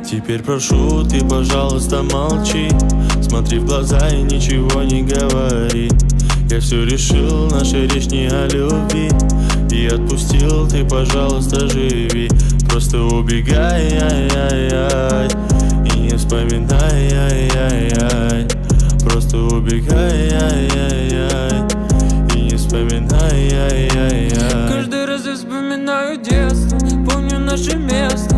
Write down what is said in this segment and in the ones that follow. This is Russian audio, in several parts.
Теперь прошу, ты, пожалуйста, молчи. Смотри в глаза и ничего не говори. Я все решил, наша речь не о любви. И отпустил, ты, пожалуйста, живи. Просто убегай, ай-яй-яй, и не вспоминай, ай-яй-яй. Просто убегай, ай-яй-яй, и не вспоминай, ай-яй-яй. Каждый раз я вспоминаю детство, помню наше место.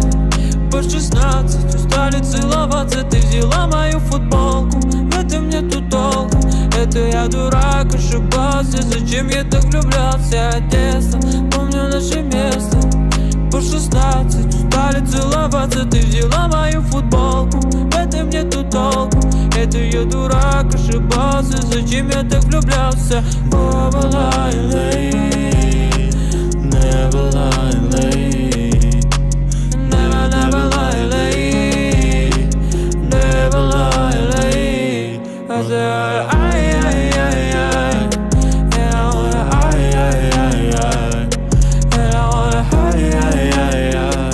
По 16 устали целоваться, ты взяла мою футболку. В этом нету толку, это я дурак, ошибался. Зачем я так влюблялся от детства? Помню наше место. По 16 устали целоваться, ты взяла мою футболку. В этом нету толку, это я дурак, ошибался. Зачем я так влюблялся? Never lie late, never lie late. Never lie late, never lie late. I said, ay, ay, ay, ay. And I wanna, ay, ay, ay, ay. And I wanna, ay, ay, ay, ay.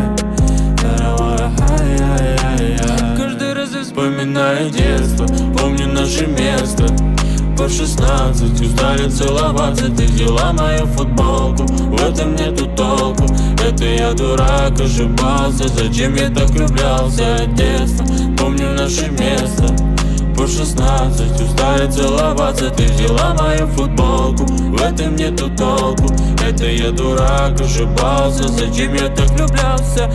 And I wanna, ay, ay, ay, ay. Каждый раз я вспоминаю детство, помню наше место. По 16 устали целоваться, ты взяла мою футболку. В этом нету толку, это я дурак, ошибался. Зачем я так влюблялся от детства? Помню наше место. По 16 устали целоваться, ты взяла мою футболку. В этом нету толку, это я дурак, ошибался. Зачем я так влюблялся?